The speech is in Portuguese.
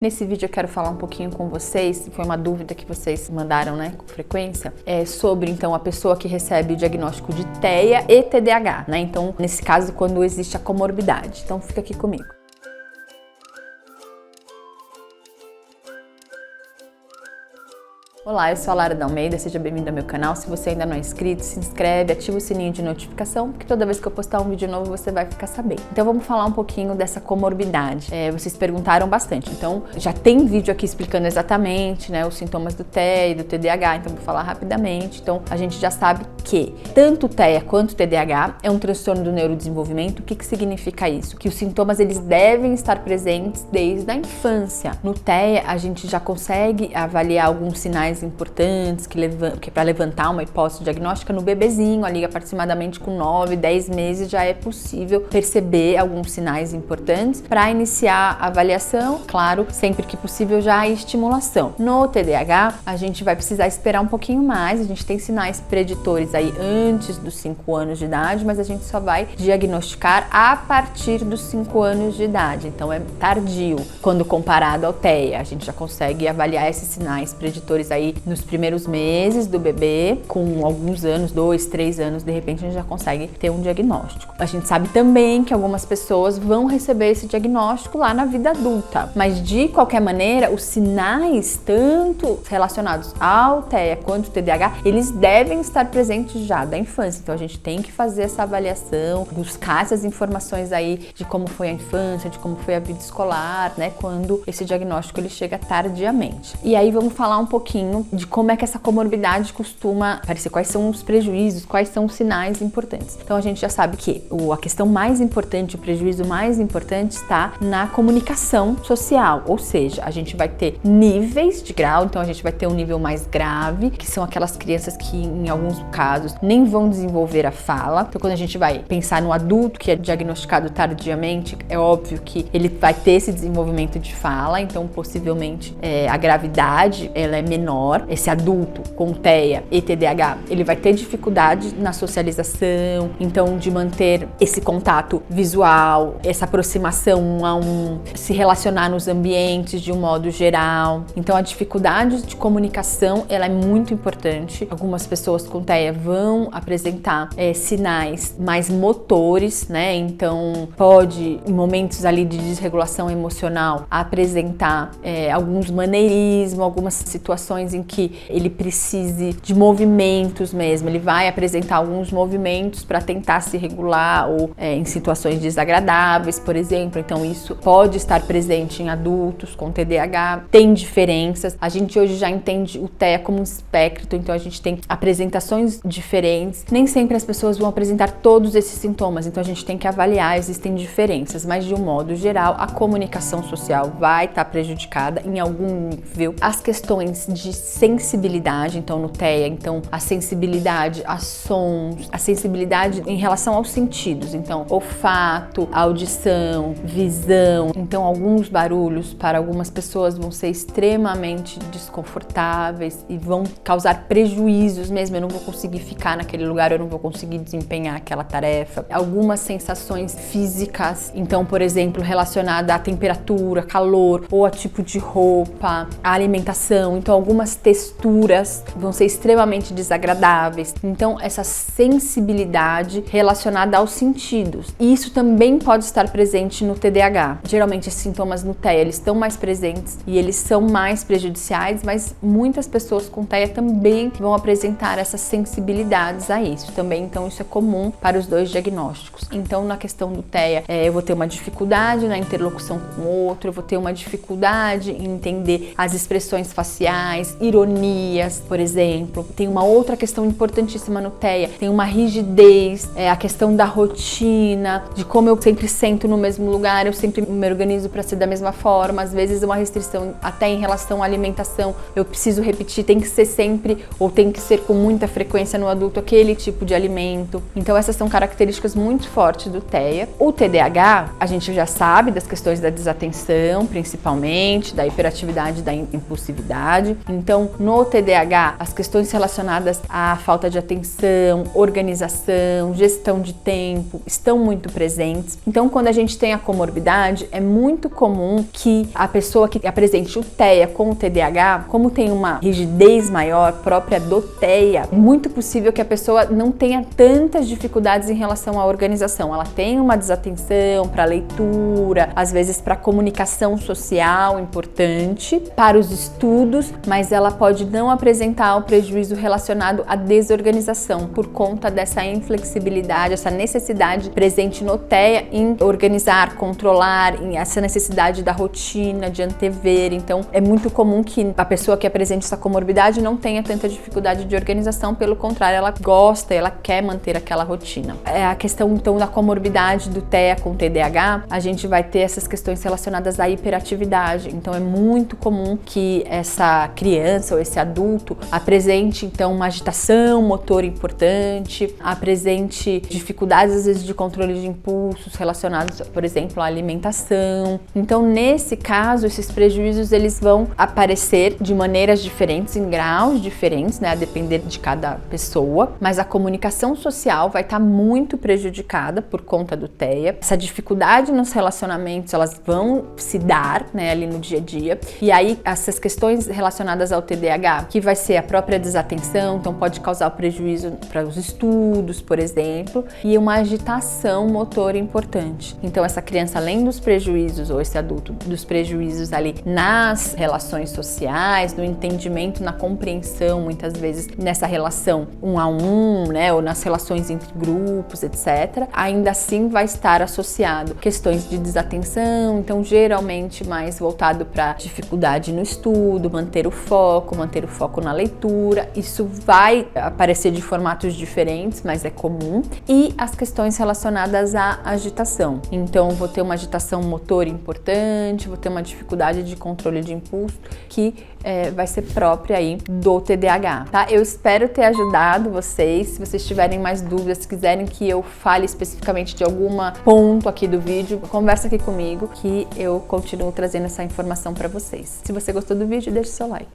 Nesse vídeo eu quero falar um pouquinho com vocês, foi uma dúvida que vocês mandaram, né, com frequência, sobre então a pessoa que recebe o diagnóstico de TEA e TDAH, né? Então, nesse caso, quando existe a comorbidade. Então, fica aqui comigo. Olá, eu sou a Lara da Almeida, seja bem-vindo ao meu canal. Se você ainda não é inscrito, se inscreve, ativa o sininho de notificação, porque toda vez que eu postar um vídeo novo você vai ficar sabendo. Então vamos falar um pouquinho dessa comorbidade. Vocês perguntaram bastante, então já tem vídeo aqui explicando exatamente, né, os sintomas do TEA e do TDAH, então vou falar rapidamente. Então a gente já sabe que tanto o TEA quanto o TDAH é um transtorno do neurodesenvolvimento. O que significa isso? Que os sintomas eles devem estar presentes desde a infância. No TEA a gente já consegue avaliar alguns sinais importantes que para levantar uma hipótese diagnóstica no bebezinho, ali aproximadamente com 9, 10 meses já é possível perceber alguns sinais importantes para iniciar a avaliação, claro, sempre que possível já a estimulação. No TDAH, a gente vai precisar esperar um pouquinho mais, a gente tem sinais preditores aí antes dos 5 anos de idade, mas a gente só vai diagnosticar a partir dos 5 anos de idade, então é tardio. Quando comparado ao TEA, a gente já consegue avaliar esses sinais preditores aí nos primeiros meses do bebê, com alguns anos, 2, 3 anos, de repente a gente já consegue ter um diagnóstico. A gente sabe também que algumas pessoas vão receber esse diagnóstico lá na vida adulta, mas de qualquer maneira, os sinais, tanto relacionados ao TEA quanto ao TDAH, eles devem estar presentes já da infância. Então a gente tem que fazer essa avaliação, buscar essas informações aí de como foi a infância, de como foi a vida escolar, né, quando esse diagnóstico ele chega tardiamente. E aí vamos falar um pouquinho de como é que essa comorbidade costuma aparecer, quais são os prejuízos, quais são os sinais importantes. Então a gente já sabe que a questão mais importante, o prejuízo mais importante está na comunicação social, ou seja, a gente vai ter níveis de grau, então a gente vai ter um nível mais grave, que são aquelas crianças que em alguns casos nem vão desenvolver a fala. Então quando a gente vai pensar no adulto que é diagnosticado tardiamente, é óbvio que ele vai ter esse desenvolvimento de fala, então possivelmente a gravidade ela é menor. Esse adulto com TEA e TDAH, ele vai ter dificuldade na socialização, então de manter esse contato visual, essa aproximação um a um, se relacionar nos ambientes de um modo geral. Então a dificuldade de comunicação, ela é muito importante. Algumas pessoas com TEA vão apresentar sinais mais motores, né? Então pode, em momentos ali de desregulação emocional, apresentar alguns maneirismos, algumas situações em que ele precise de movimentos mesmo, ele vai apresentar alguns movimentos para tentar se regular ou em situações desagradáveis, por exemplo. Então isso pode estar presente em adultos com TDAH, tem diferenças. A gente hoje já entende o TEA como um espectro, então a gente tem apresentações diferentes. Nem sempre as pessoas vão apresentar todos esses sintomas, então a gente tem que avaliar, existem diferenças, mas de um modo geral a comunicação social vai estar prejudicada em algum nível. As questões de sensibilidade, então no TEA, então a sensibilidade a sons, a sensibilidade em relação aos sentidos, então olfato, audição, visão, então alguns barulhos para algumas pessoas vão ser extremamente desconfortáveis e vão causar prejuízos mesmo, eu não vou conseguir ficar naquele lugar, eu não vou conseguir desempenhar aquela tarefa. Algumas sensações físicas, então por exemplo relacionada à temperatura, calor ou a tipo de roupa, a alimentação, então algumas texturas vão ser extremamente desagradáveis. Então essa sensibilidade relacionada aos sentidos. E isso também pode estar presente no TDAH. Geralmente esses sintomas no TEA eles estão mais presentes e eles são mais prejudiciais, mas muitas pessoas com TEA também vão apresentar essas sensibilidades a isso também. Então isso é comum para os dois diagnósticos. Então na questão do TEA eu vou ter uma dificuldade na interlocução com o outro, eu vou ter uma dificuldade em entender as expressões faciais, ironias, por exemplo. Tem uma outra questão importantíssima no TEA, tem uma rigidez, a questão da rotina, de como eu sempre sento no mesmo lugar, eu sempre me organizo para ser da mesma forma, às vezes uma restrição até em relação à alimentação, eu preciso repetir, tem que ser sempre, ou tem que ser com muita frequência no adulto aquele tipo de alimento. Então essas são características muito fortes do TEA. O TDAH, a gente já sabe das questões da desatenção, principalmente, da hiperatividade, da impulsividade. Então, no TDAH, as questões relacionadas à falta de atenção, organização, gestão de tempo estão muito presentes. Então, quando a gente tem a comorbidade, é muito comum que a pessoa que apresente o TEA com o TDAH, como tem uma rigidez maior própria do TEA, é muito possível que a pessoa não tenha tantas dificuldades em relação à organização. Ela tem uma desatenção para leitura, às vezes para comunicação social importante, para os estudos, mas ela pode não apresentar o prejuízo relacionado à desorganização por conta dessa inflexibilidade, essa necessidade presente no TEA em organizar, controlar, em essa necessidade da rotina, de antever. Então, é muito comum que a pessoa que apresente essa comorbidade não tenha tanta dificuldade de organização, pelo contrário, ela gosta, ela quer manter aquela rotina. A questão, então, da comorbidade do TEA com TDAH, a gente vai ter essas questões relacionadas à hiperatividade. Então, é muito comum que essa criança ou esse adulto apresente, então, uma agitação motor importante, apresente dificuldades, às vezes, de controle de impulsos relacionados, por exemplo, à alimentação. Então, nesse caso, esses prejuízos, eles vão aparecer de maneiras diferentes, em graus diferentes, né, a depender de cada pessoa, mas a comunicação social vai estar muito prejudicada por conta do TEA. Essa dificuldade nos relacionamentos, elas vão se dar, né, ali no dia a dia. E aí, essas questões relacionadas ao TDAH, que vai ser a própria desatenção, então pode causar prejuízo para os estudos, por exemplo, e uma agitação motor importante. Então, essa criança, além dos prejuízos, ou esse adulto, dos prejuízos ali nas relações sociais, no entendimento, na compreensão, muitas vezes nessa relação um a um, né, ou nas relações entre grupos, etc., ainda assim vai estar associado questões de desatenção, então geralmente mais voltado para dificuldade no estudo, manter o foco na leitura. Isso vai aparecer de formatos diferentes, mas é comum. E as questões relacionadas à agitação. Então, vou ter uma agitação motor importante, vou ter uma dificuldade de controle de impulso que vai ser própria aí do TDAH, tá? Eu espero ter ajudado vocês. Se vocês tiverem mais dúvidas, se quiserem que eu fale especificamente de algum ponto aqui do vídeo, conversa aqui comigo que eu continuo trazendo essa informação para vocês. Se você gostou do vídeo, deixe seu like.